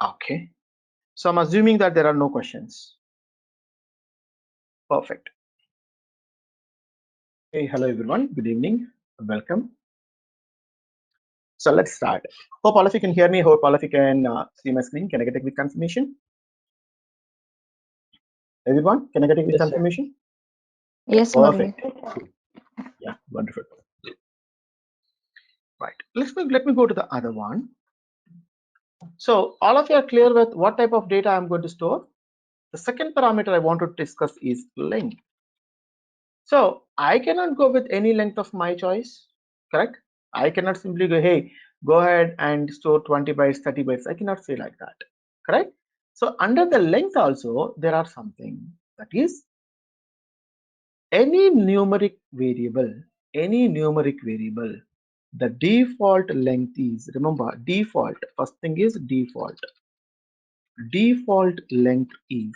Okay. So I'm assuming that there are no questions. Perfect. Hey, hello everyone. Good evening. Welcome. So let's start. Hope all of you can hear me. Hope all of you can see my screen. Can I get a quick confirmation? Everyone, can I get a quick Yes, sir. confirmation? Yes, Murali. Perfect. Cool. Yeah, wonderful. Right. Let me go to the other one. So all of you are clear with what type of data I'm going to store. The second parameter I want to discuss is length. So I cannot go with any length of my choice, correct? I cannot simply go, hey, go ahead and store 20 bytes, 30 bytes. I cannot say like that, correct? So under the length also, there are something that is any numeric variable, the default length is, remember, default, first thing is default length is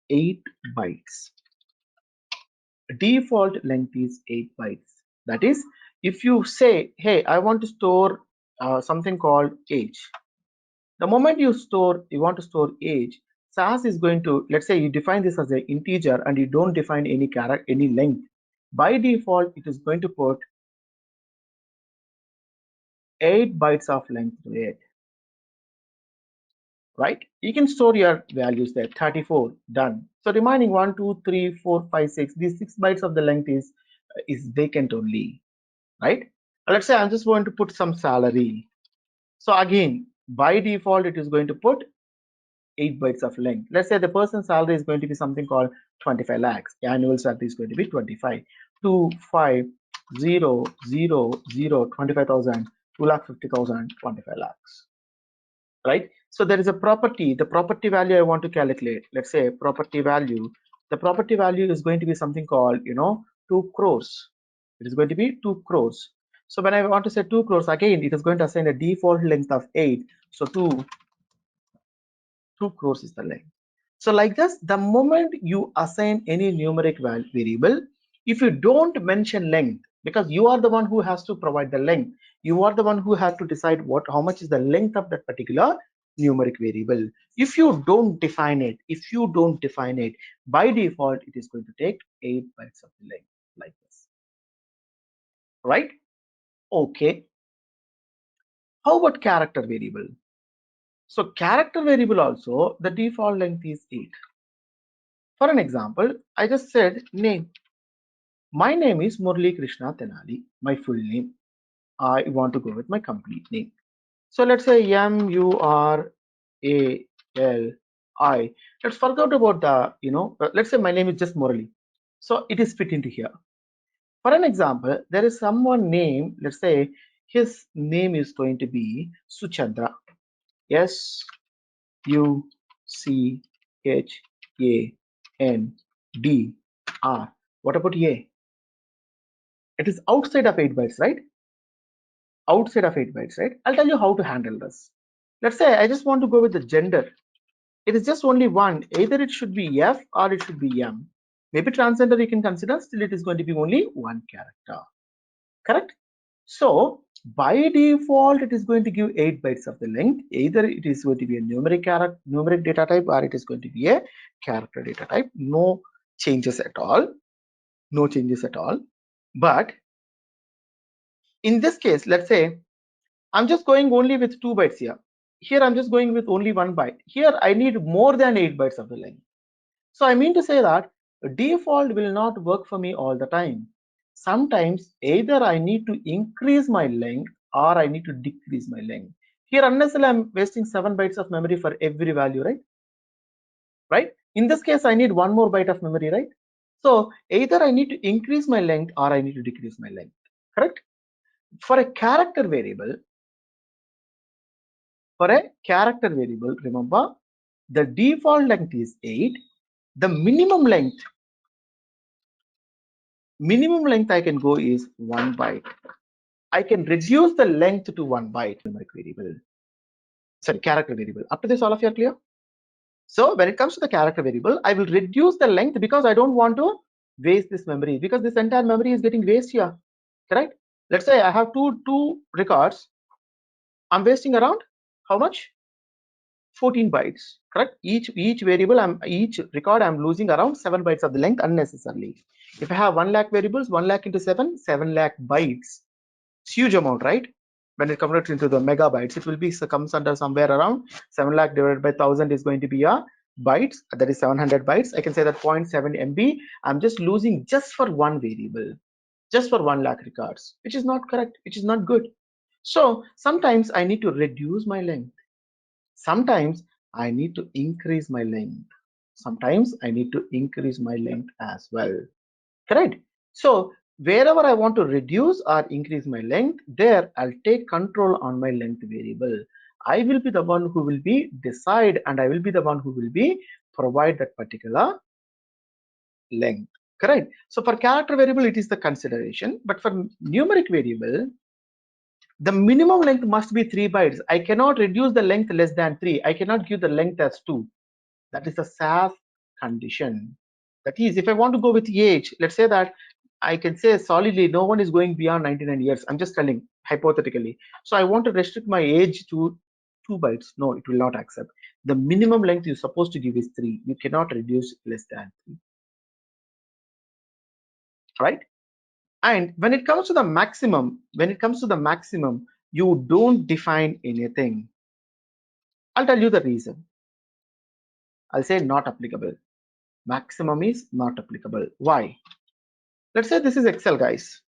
8 bytes. Default length is 8 bytes. That is, if you say, hey, I want to store something called age, the moment you want to store age, SAS is going to, let's say you define this as an integer and you don't define any character, any length. By default, it is going to put 8 bytes of length to it. Right? You can store your values there, 34, done. So remaining 1, 2, 3, 4, 5, 6, these 6 bytes of the length is vacant only, right? Let's say I'm just going to put some salary. So again, by default, it is going to put 8 bytes of length. Let's say the person's salary is going to be something called 25 lakhs. The annual salary is going to be 25. 2, 5, 0, 0, 0, 25,000, 2,50,000, 25 lakhs. Right? So there is a property, the property value I want to calculate. Let's say property value. The property value is going to be something called, 2 crores. It is going to be 2 crores. So when I want to say 2 crores, again, it is going to assign a default length of 8. So 2 crores is the length. So like this, the moment you assign any numeric variable, if you don't mention length, because you are the one who has to provide the length, you are the one who has to decide how much is the length of that particular numeric variable. If you don't define it, by default, it is going to take 8 bytes of the length like this. Right? Okay. How about character variable? So character variable also, the default length is 8. For an example, I just said name. My name is Murali Krishna Tenali, my full name. I want to go with my complete name. So let's say Murali. Let's forget about the, let's say my name is just Murali. So it is fit into here. For an example, there is someone named, let's say his name is going to be Suchandra. Suchandra. What about A? It is outside of 8 bytes, right? Outside of 8 bytes, right? I'll tell you how to handle this. Let's say I just want to go with the gender. It is just only one. Either it should be F or it should be M. Maybe transgender you can consider. Still, it is going to be only one character. Correct? So by default, it is going to give 8 bytes of the length. Either it is going to be a numeric data type or it is going to be a character data type. No changes at all. No changes at all. But in this case, let's say I'm just going only with 2 bytes here. Here I'm just going with only 1 byte. Here I need more than 8 bytes of the length. So I mean to say that default will not work for me all the time. Sometimes either I need to increase my length or I need to decrease my length. Here unless I'm wasting 7 bytes of memory for every value, right? Right? In this case, I need 1 more byte of memory, right? So either I need to increase my length or I need to decrease my length, correct? For a character variable, remember, the default length is 8. The minimum length I can go is 1 byte. I can reduce the length to 1 byte numeric variable. Sorry, character variable. Up to this, all of you are clear? So when it comes to the character variable, I will reduce the length because I don't want to waste this memory, because this entire memory is getting wasted here. Correct? Let's say I have two records. I'm wasting around how much? 14 bytes, correct? Each variable, each record I'm losing around 7 bytes of the length unnecessarily. If I have 1 lakh variables, 1 lakh into 7 lakh bytes. It's huge amount, right? When it converts into the megabytes, it will be comes under somewhere around 7 lakh divided by 1000 is going to be a bytes, that is 700 bytes. I can say that 0.7 MB I'm just losing just for one variable, just for 1 lakh records, which is not correct, which is not good. So sometimes I need to reduce my length. Sometimes I need to increase my length. Sometimes I need to increase my length as well. Correct? So wherever I want to reduce or increase my length, there I'll take control on my length variable. I will be the one who will be decide, and I will be the one who will be provide that particular length. Correct? So for character variable, it is the consideration, but for numeric variable, the minimum length must be 3 bytes. I cannot reduce the length less than 3. I cannot give the length as 2. That is a SAS condition. That is, if I want to go with age, let's say that I can say solidly no one is going beyond 99 years. I'm just telling hypothetically. So I want to restrict my age to 2 bytes. No, it will not accept. The minimum length you're supposed to give is 3. You cannot reduce less than 3. Right? And when it comes to the maximum, you don't define anything. I'll tell you the reason. I'll say not applicable. Maximum is not applicable. Why? Let's say this is Excel, guys.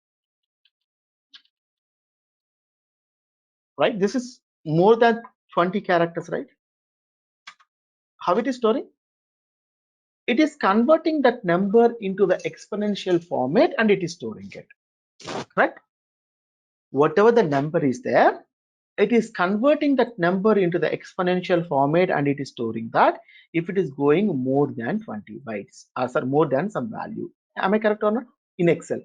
Right? This is more than 20 characters, right? How it is storing? It is converting that number into the exponential format and it is storing it. Right? Whatever the number is there, it is converting that number into the exponential format and it is storing that if it is going more than 20 bytes, or more than some value. Am I correct or not? In Excel.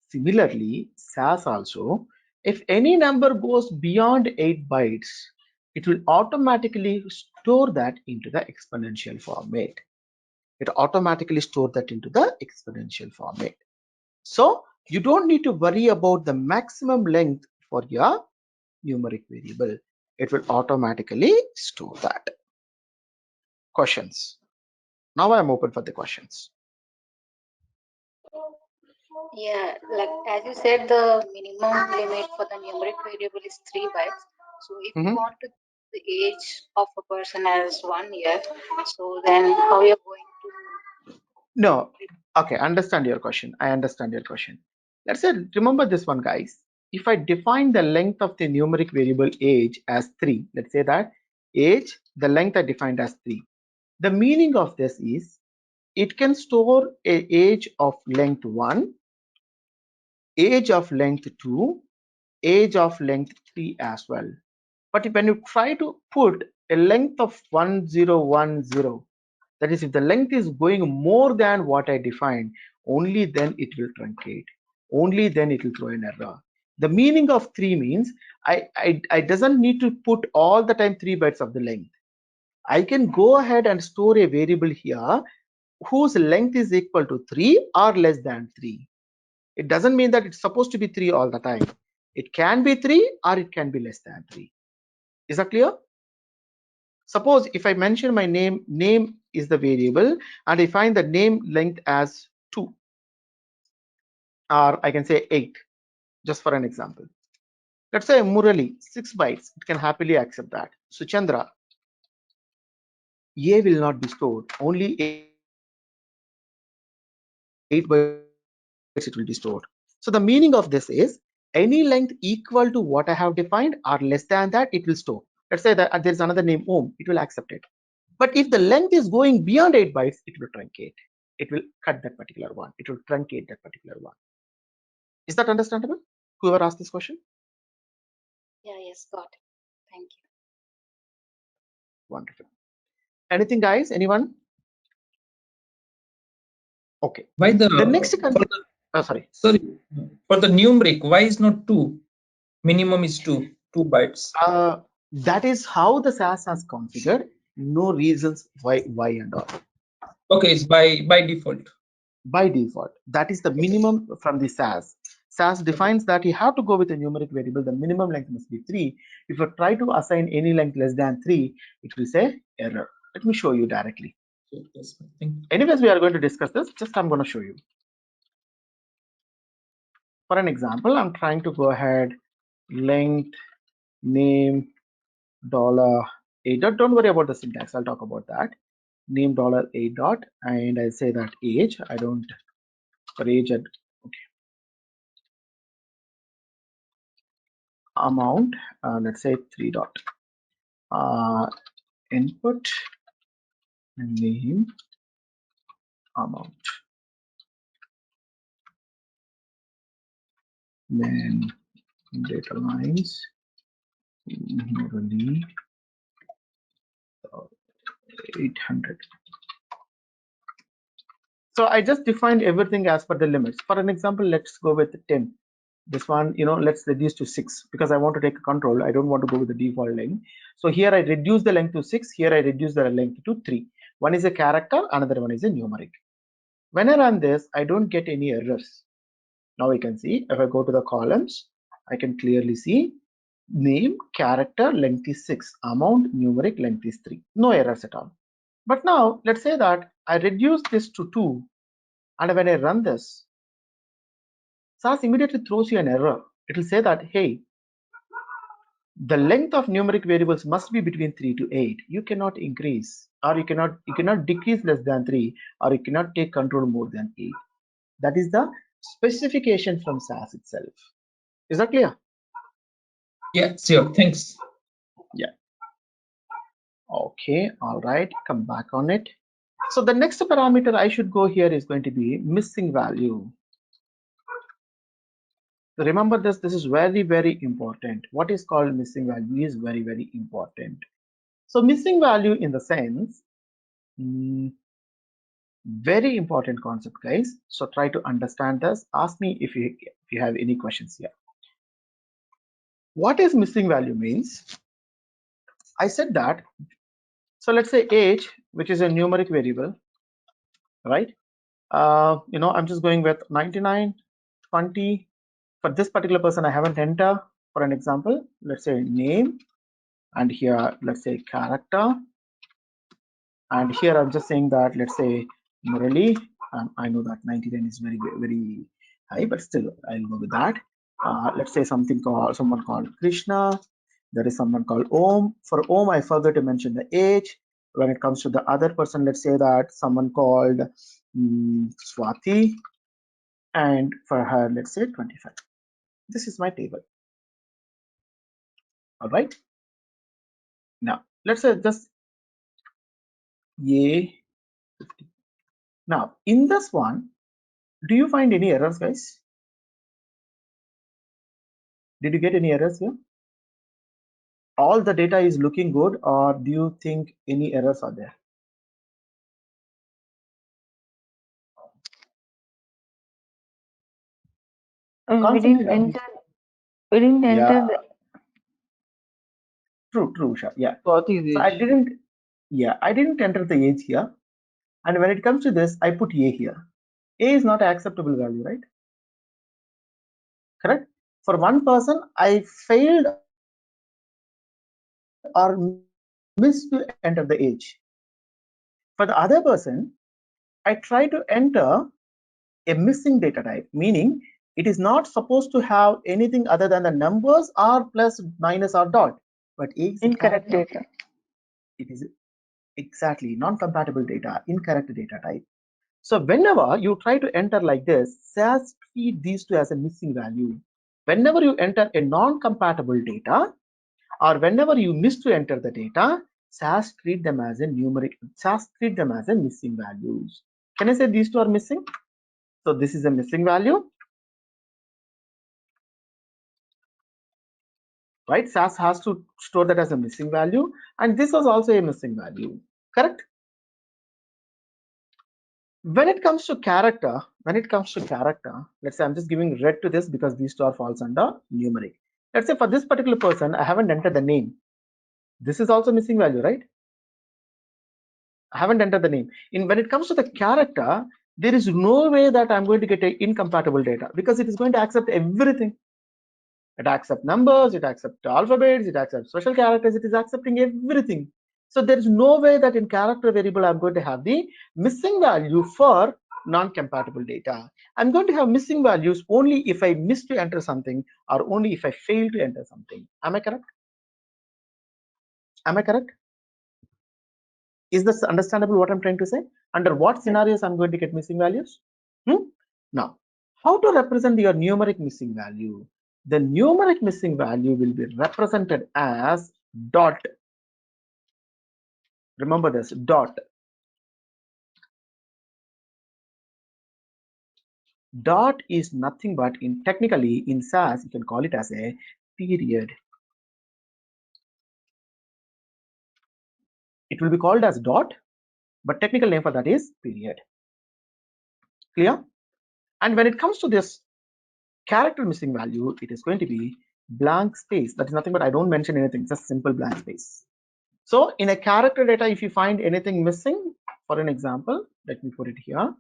Similarly, SAS also, if any number goes beyond 8 bytes, it will automatically store that into the exponential format. It automatically store that into the exponential format. So you don't need to worry about the maximum length for your numeric variable. It will automatically store that. Questions? Now I am open for the questions. Yeah, like as you said, the minimum limit for the numeric variable is 3 bytes. So if you want to the age of a person as 1 year, so then how you're going to? No. Okay, understand your question. I understand your question. Let's say, remember this one, guys. If I define the length of the numeric variable age as 3, let's say that age, the length I defined as 3. The meaning of this is it can store a age of length 1, age of length 2, age of length 3 as well. But when you try to put a length of 1010, that is, if the length is going more than what I defined, only then it will truncate. Only then it will throw an error. The meaning of 3 means I doesn't need to put all the time 3 bytes of the length. I can go ahead and store a variable here whose length is equal to 3 or less than 3. It doesn't mean that it's supposed to be 3 all the time. It can be 3 or it can be less than 3. Is that clear? Suppose if I mention my name is the variable, and I find the name length as 2, or I can say 8, just for an example. Let's say Murali, 6 bytes, it can happily accept that. Suchandra, A will not be stored, only 8 bytes it will be stored. So the meaning of this is, any length equal to what I have defined or less than that, it will store. Let's say that there is another name Om, it will accept it. But if the length is going beyond 8 bytes, it will truncate. It will cut that particular one. It will truncate that particular one. Is that understandable? Whoever asked this question? Yeah, yes, got it. Thank you. Wonderful. Anything, guys? Anyone? Okay. Why the The next for the sorry. sorry for the numeric? Why is not 2? Minimum is 2 bytes. That is how the SAS has configured. No reasons why and all. Okay, it's by default. By default, that is the minimum from the SAS. SAS defines that you have to go with a numeric variable. The minimum length must be 3. If you try to assign any length less than 3, it will say error. Let me show you directly. Anyways, we are going to discuss this. Just I'm going to show you. For an example, I'm trying to go ahead, length, name, $a dot. Don't worry about the syntax. I'll talk about that. Name $a dot, and I say that age. I don't for age at okay. Amount. Let's say 3 dot. Input, name, amount. Then data lines. Really 800. So I just defined everything as per the limits. For an example, let's go with 10. This one, let's reduce to 6 because I want to take a control. I don't want to go with the default length. So here I reduce the length to 6. Here I reduce the length to 3. One is a character, another one is a numeric. When I run this, I don't get any errors. Now you can see if I go to the columns, I can clearly see name, character, length is 6, amount, numeric, length is 3. No errors at all. But now let's say that I reduce this to 2, and when I run this, SAS immediately throws you an error. It will say that, hey, the length of numeric variables must be between 3 to 8. You cannot increase, or you cannot decrease less than 3, or you cannot take control more than 8. That is the specification from SAS itself. Is that clear? Yeah, sure. Thanks. Yeah. Okay. All right. Come back on it. So the next parameter I should go here is going to be missing value. Remember this. This is very, very important. What is called missing value is very, very important. So missing value in the sense, very important concept, guys. So try to understand this. Ask me if you have any questions here. What is missing value means? I said that. So let's say age, which is a numeric variable, right? I'm just going with 99, 20. For this particular person, I haven't entered. For an example, let's say name, and here let's say character, and here I'm just saying that let's say Murali. I know that 99 is very, very high, but still I'll go with that. Let's say someone called Krishna. There is someone called Om. For Om, I forgot to mention the age. When it comes to the other person, let's say that someone called Swati, and for her, let's say 25. This is my table. All right. Now let's say just A50. Now in this one, do you find any errors, guys? Did you get any errors here? All the data is looking good, or do you think any errors are there? We didn't enter. We didn't enter. True, Usha. Yeah. So I didn't. Yeah, I didn't enter the age here, and when it comes to this, I put A here. A is not an acceptable value, right? Correct. For one person, I failed or missed to enter the age. For the other person, I try to enter a missing data type, meaning it is not supposed to have anything other than the numbers or plus, minus, or dot. But A is incorrect data. It is exactly non-compatible data, incorrect data type. So whenever you try to enter like this, SAS treat these two as a missing value. Whenever you enter a non-compatible data, or whenever you miss to enter the data, SAS treat them as a numeric. SAS treat them as a missing values. Can I say these two are missing? So this is a missing value, right? SAS has to store that as a missing value, and this was also a missing value. Correct? When it comes to character, let's say I'm just giving red to this because these two are falls under numeric. Let's say for this particular person, I haven't entered the name. This is also missing value, right? I haven't entered the name. When it comes to the character, there is no way that I'm going to get a incompatible data, because it is going to accept everything. It accepts numbers, it accepts alphabets, it accepts special characters, it is accepting everything. So there is no way that in character variable I'm going to have the missing value for non-compatible data. I'm going to have missing values only if I miss to enter something, or only if I fail to enter something. Am I correct? Am I correct? Is this understandable what I'm trying to say? Under what scenarios I'm going to get missing values? Now, how to represent your numeric missing value? The numeric missing value will be represented as dot. Remember this, dot. Dot is nothing but, technically in SAS you can call it as a period. It will be called as dot, but technical name for that is period. Clear? And when it comes to this character missing value, it is going to be blank space. That is nothing but I don't mention anything, just simple blank space. So in a character data, if you find anything missing, for an example, let me put it here.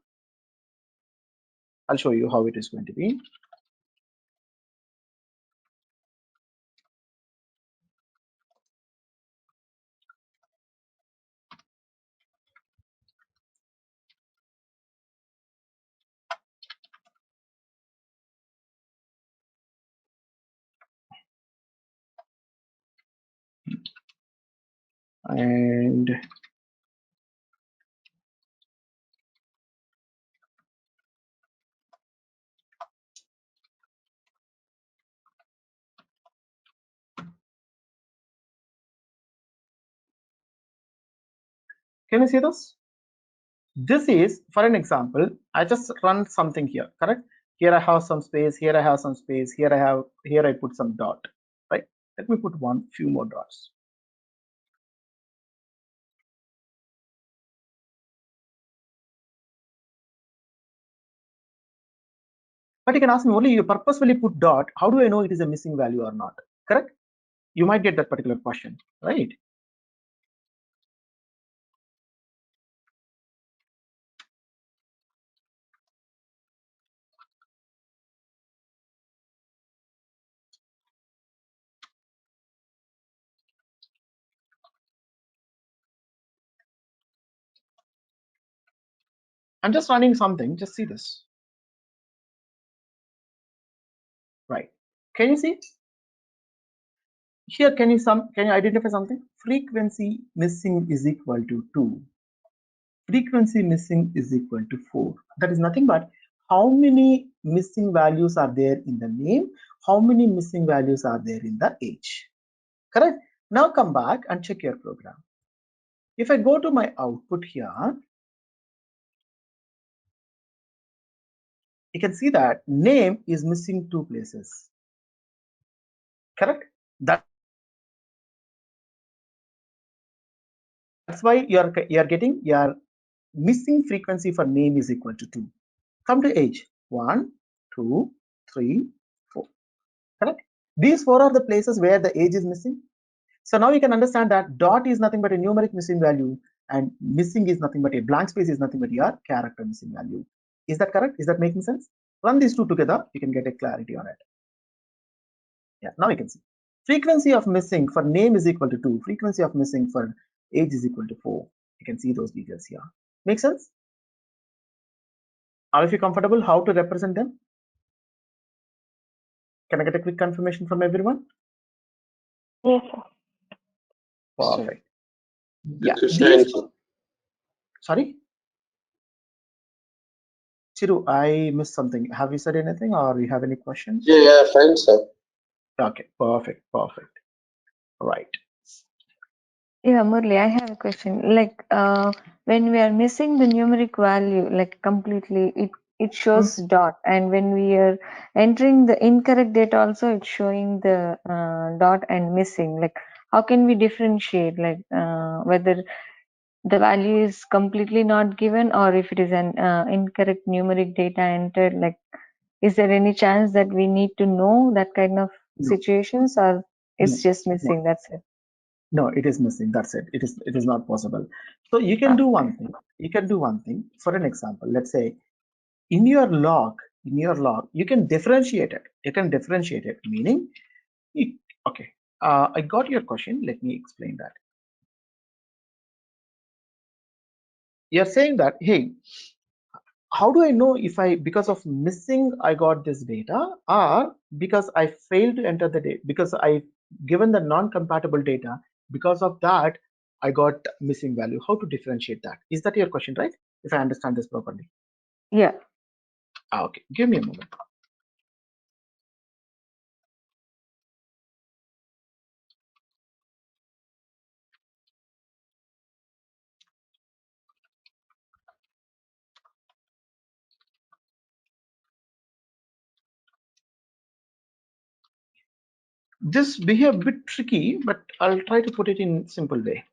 I'll show you how it is going to be. And can you see this? This is, for an example, I just run something here, correct? Here I have some space, here I have some space, here I put some dot, right? Let me put few more dots. But you can ask me, only you purposefully put dot, how do I know it is a missing value or not? Correct? You might get that particular question, right? I'm just running something, just see this. Right. Can you see? Here, can you identify something? Frequency missing is equal to 2. Frequency missing is equal to 4. That is nothing but how many missing values are there in the name, how many missing values are there in the age. Correct? Now come back and check your program. If I go to my output here, you can see that name is missing 2 places. Correct? That's why you're getting your missing frequency for name is equal to 2. Come to age. 1, 2, 3, 4. Correct? These 4 are the places where the age is missing. So now you can understand that dot is nothing but a numeric missing value, and missing is nothing but a blank space is nothing but your character missing value. Is that correct? Is that making sense? Run these two together, you can get a clarity on it. Yeah, now you can see. Frequency of missing for name is equal to 2. Frequency of missing for age is equal to 4. You can see those details here. Make sense? Are you comfortable how to represent them? Can I get a quick confirmation from everyone? Yes, sir. Perfect. Yeah. Sorry? Chiru, I missed something. Have you said anything or you have any questions? Yeah, fine, sir. Okay, perfect. Right. Yeah, Murli, I have a question. Like, when we are missing the numeric value, like completely, it shows dot, and when we are entering the incorrect data, also it's showing the dot and missing. Like, how can we differentiate, like, whether the value is completely not given, or if it is an incorrect numeric data entered? Like, is there any chance that we need to know that kind of situations, or it's just missing? That's it. No, it is missing. That's it. It is not possible. So you can do one thing. You can do one thing. For an example, let's say in your log, you can differentiate it. Meaning, okay. I got your question. Let me explain that. You're saying that, hey, how do I know if because of missing I got this data, or because I failed to enter the data, because I given the non-compatible data, because of that I got missing value? How to differentiate that? Is that your question, right? If I understand this properly. Yeah. Okay, give me a moment. This may be a bit tricky, but I'll try to put it in simple way.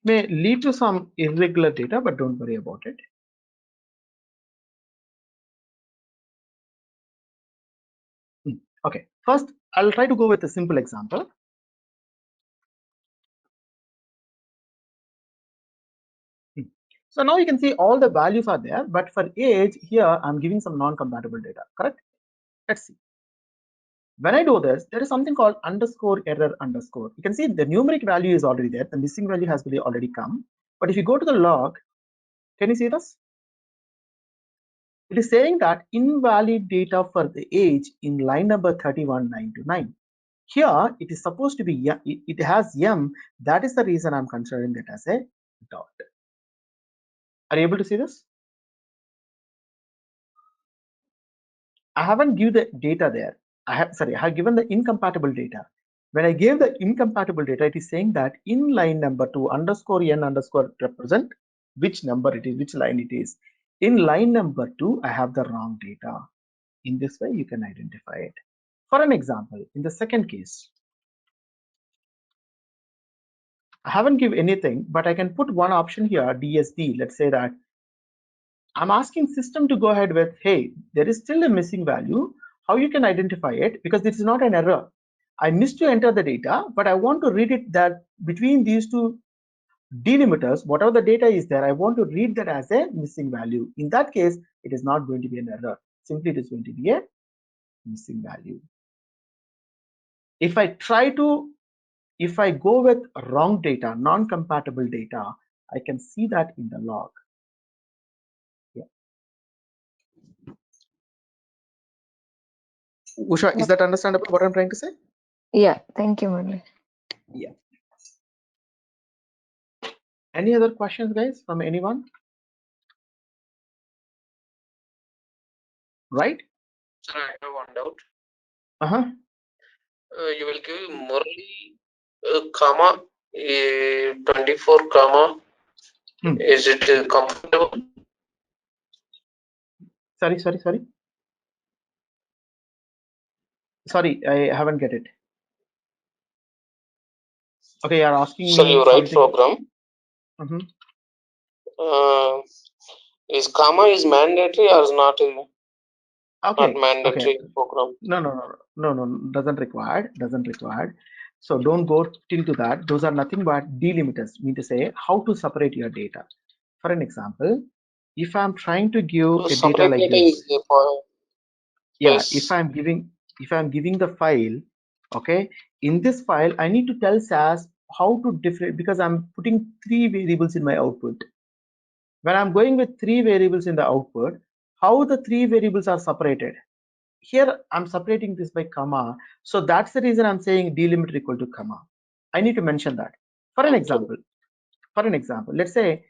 It may lead to some irregular data, but don't worry about it. Okay, first I'll try to go with a simple example. So now you can see all the values are there, but for age here I'm giving some non-compatible data, correct? Let's see. When I do this, there is something called underscore error underscore. You can see the numeric value is already there. The missing value has already come. But if you go to the log, can you see this? It is saying that invalid data for the age in line number 31929. Here it is supposed to be, it has M. That is the reason I'm considering it as a dot. Are you able to see this? I haven't given the data there. I have given the incompatible data. When I gave the incompatible data, it is saying that in line number 2 underscore n underscore represent which number it is, which line it is. In line number 2, I have the wrong data. In this way, you can identify it. For an example, in the second case, I haven't given anything, but I can put one option here, DSD. Let's say that I'm asking system to go ahead with, hey, there is still a missing value. How you can identify it? Because this is not an error. I missed to enter the data, but I want to read it that between these two delimiters, whatever the data is there, I want to read that as a missing value. In that case, it is not going to be an error. Simply, it is going to be a missing value. If I go with wrong data, non-compatible data, I can see that in the log. Yeah. Usha, is that understandable what I'm trying to say? Yeah, thank you, Murli. Yeah. Any other questions, guys, from anyone? Right? Sir, I have one doubt. You will give Murli comma 24 comma. Is it comfortable? Sorry, I haven't get it. Okay, you're asking So me you write something. program. Is comma is mandatory or is not? Okay. Not mandatory program. No, doesn't require. So don't go into that. Those are nothing but delimiters, mean to say how to separate your data. For an example, if I'm trying to give So a data like this, yeah, if I'm giving the file, okay, in this file I need to tell SAS how to different, because I'm putting 3 variables in my output. When I'm going with 3 variables in the output, how the 3 variables are separated. Here I'm separating this by comma, so that's the reason I'm saying delimiter equal to comma. I need to mention that. For an example, let's say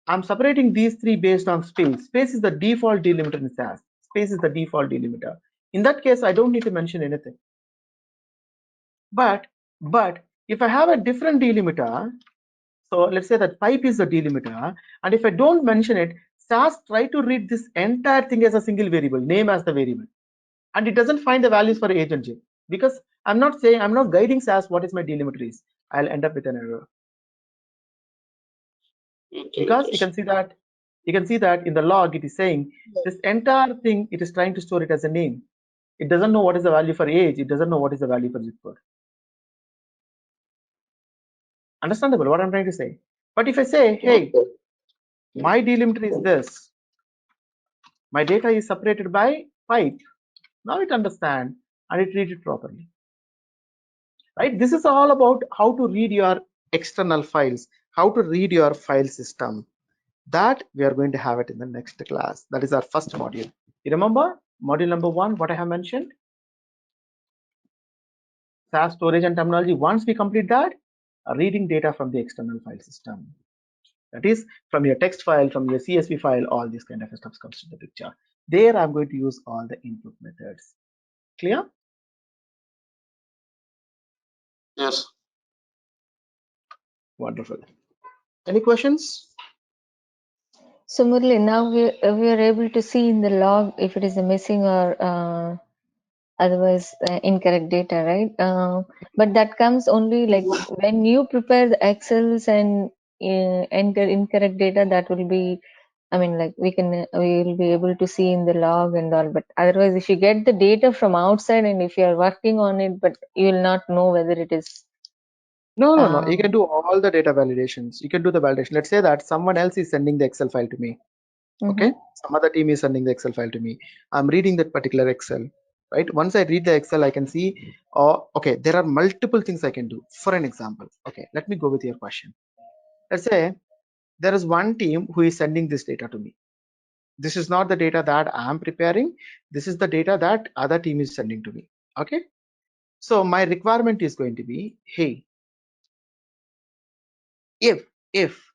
I'm separating these three based on space. Space is the default delimiter in SAS. Space is the default delimiter. In that case, I don't need to mention anything. But if I have a different delimiter, so let's say that pipe is the delimiter, and if I don't mention it, SAS try to read this entire thing as a single variable, name as the variable, and it doesn't find the values for age and j, because I'm not guiding SAS what is my delimiter is. I'll end up with an error. Because you can see that in the log it is saying this entire thing, it is trying to store it as a name. It doesn't know what is the value for age, it doesn't know what is the value for zip code. Understandable what I'm trying to say. But if I say, hey, my delimiter is this, my data is separated by pipe, now it understands and it reads it properly. Right? This is all about how to read your external files, how to read your file system. That we are going to have it in the next class. That is our first module. You remember module number 1, what I have mentioned? SAS storage and terminology. Once we complete that, reading data from the external file system. That is from your text file, from your CSV file, all these kind of stuff comes to the picture. There I'm going to use all the input methods. Clear? Yes. Wonderful. Any questions? So Murli, now we are able to see in the log if it is a missing or otherwise incorrect data, right? But that comes only like when you prepare the Excels and enter incorrect data, that will be, I mean, like we will be able to see in the log and all. But otherwise, if you get the data from outside and if you are working on it, but you will not know whether it is. No. You can do all the data validations. You can do the validation. Let's say that someone else is sending the Excel file to me. Okay, some other team is sending the Excel file to me. I'm reading that particular Excel, right? Once I read the Excel, I can see, okay, there are multiple things I can do. For an example, okay, let me go with your question. Let's say there is one team who is sending this data to me. This is not the data that I'm preparing. This is the data that other team is sending to me. Okay, so my requirement is going to be, hey, if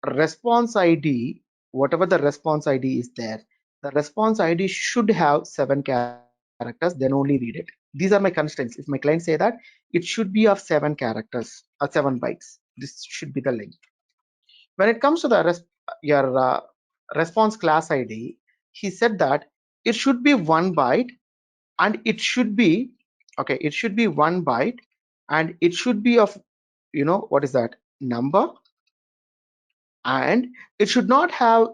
response ID, whatever the response ID is there, the response ID should have 7 characters, then only read it. These are my constraints. If my client say that it should be of 7 characters or 7 bytes, this should be the length. When it comes to the response class ID, he said that it should be 1 byte and it should be, okay, it should be 1 byte and it should be of, what is that, number, and it should not have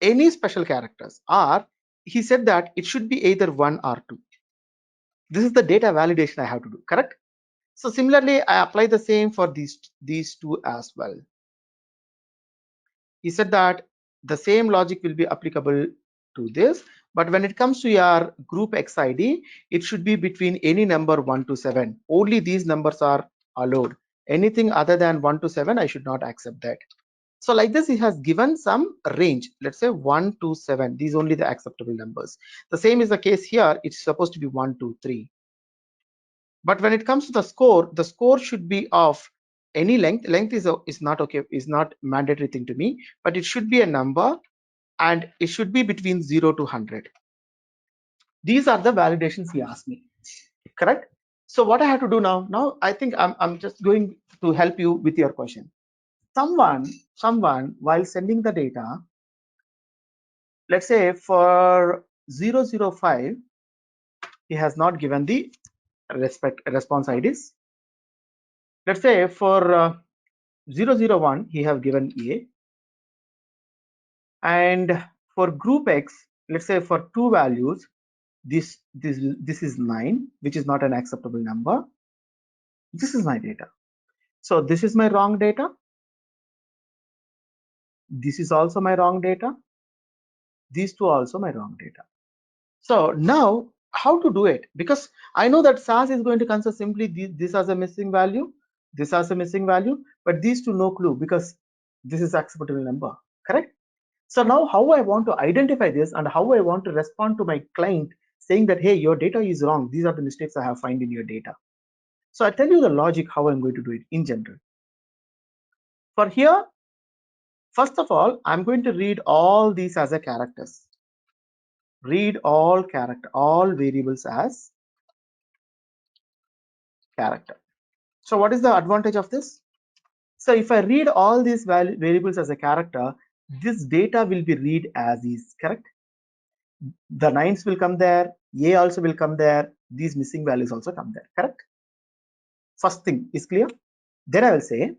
any special characters, or he said that it should be either 1 or 2. This is the data validation I have to do, correct? So similarly, I apply the same for these two as well. He said that the same logic will be applicable to this, but when it comes to your group XID, it should be between any number 1 to 7. Only these numbers are allowed. Anything other than 1 to 7, I should not accept that. So like this, he has given some range. Let's say 1 to 7. These only the acceptable numbers. The same is the case here. It's supposed to be 1, 2, 3. But when it comes to the score should be of any length. Length is not okay, is not mandatory thing to me, but it should be a number and it should be between 0 to 100. These are the validations he asked me, correct? So what I have to do now? Now I think I'm just going to help you with your question. Someone while sending the data, let's say for 005, he has not given the response IDs. Let's say for 001, he have given A, and for group X, let's say for 2 values, this is 9, which is not an acceptable number. This is my data. So this is my wrong data. This is also my wrong data. These two also my wrong data. So now how to do it? Because I know that SAS is going to consider simply this as a missing value, this as a missing value, but these two no clue because this is acceptable number, correct? So now how I want to identify this and how I want to respond to my client saying that, hey, your data is wrong. These are the mistakes I have found in your data. So I tell you the logic how I'm going to do it in general. For here, First of all, I'm going to read all these as a characters. Read all variables as character. So what is the advantage of this? So if I read all these variables as a character, this data will be read as is, correct? The 9s will come there, A also will come there, these missing values also come there, correct? First thing is clear. Then I will say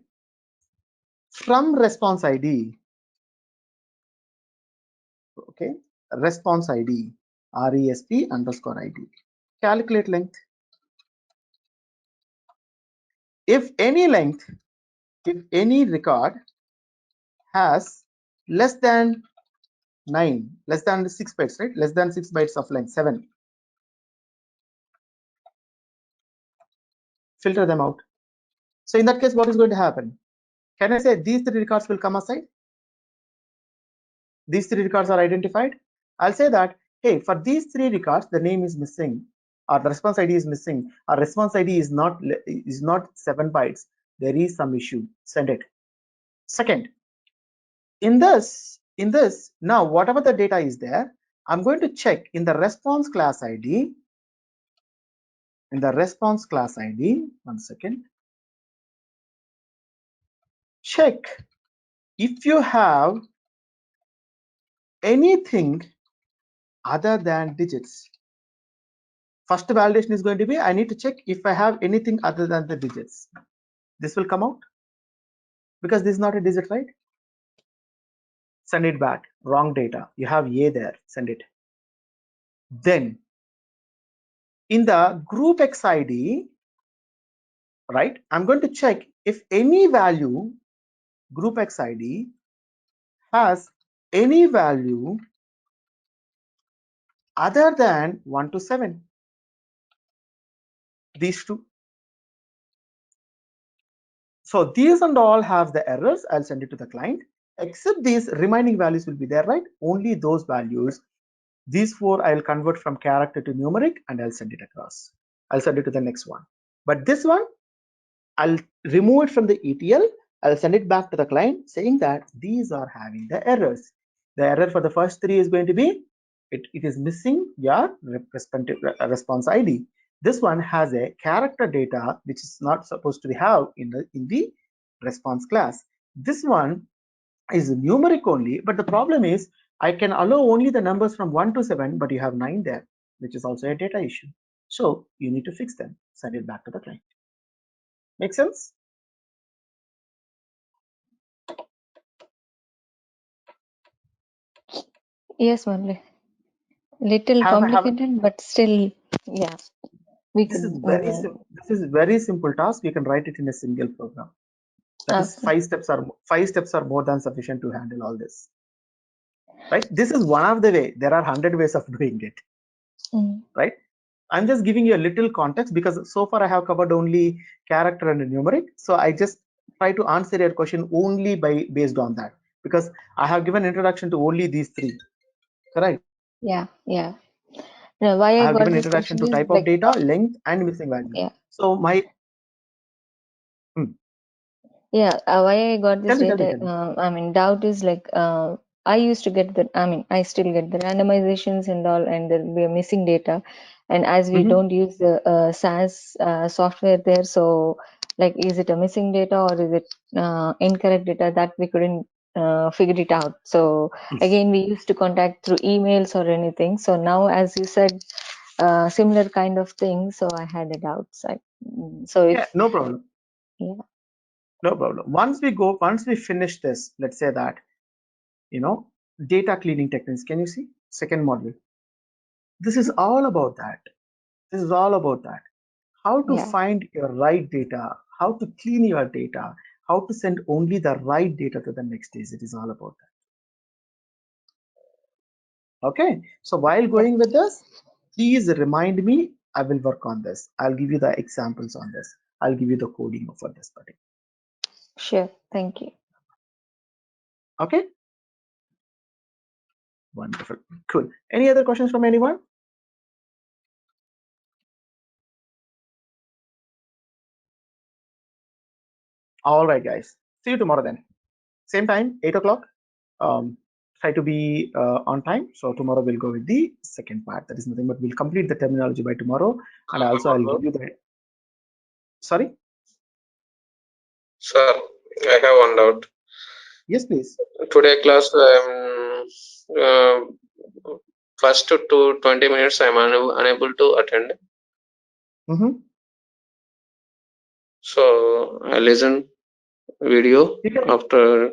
from response ID, okay, response ID, RESP underscore ID, calculate length. If any length, if any record has less than 9, less than 6 bytes, right? Less than 6 bytes of length, 7. Filter them out. So in that case, what is going to happen? Can I say these 3 records will come aside? These 3 records are identified. I'll say that, hey, for these 3 records, the name is missing, or the response ID is missing, or response ID is not 7 bytes. There is some issue. Send it. Second, in this, now whatever the data is there, I'm going to check in the response class ID. In the response class ID, 1 second. Check if you have anything other than digits. First validation is going to be, I need to check if I have anything other than the digits. This will come out because this is not a digit, right? Send it back. Wrong data. You have A there. Send it. Then in the group XID, right, I'm going to check if any value, group XID has any value other than 1 to 7. These two. So these and all have the errors. I'll send it to the client. Except these remaining values will be there, right? Only those values. These 4 I'll convert from character to numeric and I'll send it across. I'll send it to the next one. But this one, I'll remove it from the ETL. I'll send it back to the client saying that these are having the errors. The error for the first 3 is going to be, it is missing your response ID. This one has a character data which is not supposed to have in the response class. This one is numeric only, but the problem is I can allow only the numbers from 1 to 7, but you have 9 there, which is also a data issue. So you need to fix them. Send it back to the client. Make sense? Yes, Murli. Little complicated, but still, yeah, we This is could. very simple task. You can write it in a single program. That is Okay. 5 steps are more than sufficient to handle all this. Right? This is one of the way. There are 100 ways of doing it. Right? I'm just giving you a little context because so far I have covered only character and numeric. So I just try to answer your question only based on that, because I have given introduction to only these 3. Correct? Yeah, yeah. No, why I I have got given this introduction question to is type of like, data, length, and missing value. yeah. So my Yeah, why I got this tell me. data, I mean, doubt is like, I used to get the, I mean, I still get the randomizations and all, and there will be a missing data. And as we don't use the SAS software there, so like, is it a missing data or is it incorrect data, that we couldn't figure it out. So again, we used to contact through emails or anything. So now, as you said, similar kind of thing. So I had a doubt. So if, Yeah, no problem. yeah. No problem. Once we finish this, let's say that, data cleaning techniques. Can you see? Second module. This is all about that. How to find your right data, how to clean your data, how to send only the right data to the next stage. It is all about that. Okay. So while going with this, please remind me. I will work on this. I'll give you the examples on this. I'll give you the coding for this particular. Sure. Thank you. Okay. Wonderful. Cool. Any other questions from anyone? All right, guys. See you tomorrow then. Same time, 8 o'clock. Try to be on time. So tomorrow we'll go with the second part. That is nothing but we'll complete the terminology by tomorrow. And also I'll give you the. Sorry? Sir, I have one doubt. Yes, please. Today class, first to 20 minutes I'm unable to attend. So I listen video after.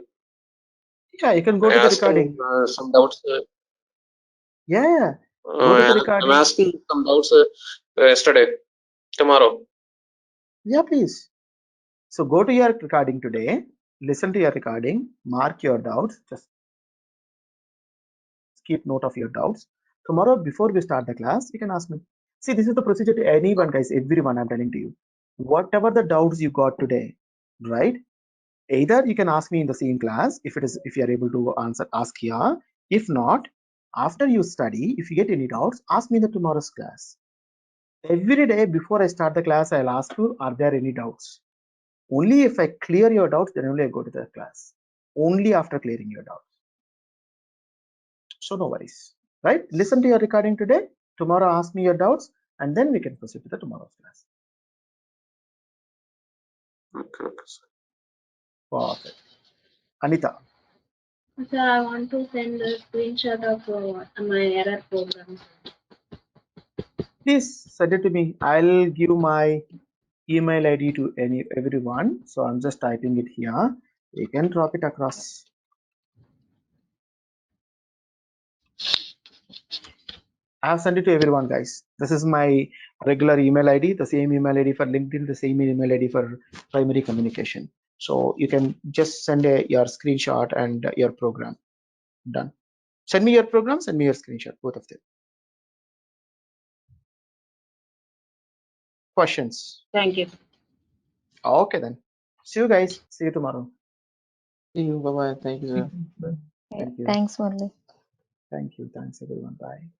Yeah, you can go to the recording. Some doubts. Yeah. Go to the recording. I'm asking some doubts yesterday, tomorrow. Yeah, please. So go to your recording today, listen to your recording, mark your doubts, just keep note of your doubts. Tomorrow, before we start the class, you can ask me. See, this is the procedure to anyone, guys, everyone I'm telling to you. Whatever the doubts you got today, right? Either you can ask me in the same class, if you are able to answer, ask here. If not, after you study, if you get any doubts, ask me in the tomorrow's class. Every day before I start the class, I'll ask you, are there any doubts? Only if I clear your doubts, then only I go to the class. Only after clearing your doubts. So no worries, right? Listen to your recording today. Tomorrow ask me your doubts, and then we can proceed to the tomorrow's class. Okay. Perfect. Anita. Sir, I want to send a screenshot of my error program. Please send it to me. I'll give my email ID to everyone. So I'm just typing it here. You can drop it across. I have sent it to everyone, guys. This is my regular email ID, the same email ID for LinkedIn, the same email ID for primary communication. So you can just send your screenshot and your program. Done. Send me your program, send me your screenshot, both of them. Questions? Thank you. Okay, then. See you guys. See you tomorrow. See you. Bye bye. Thank you, sir. Thank you. Thanks, Murli. Thank you. Thanks, everyone. Bye.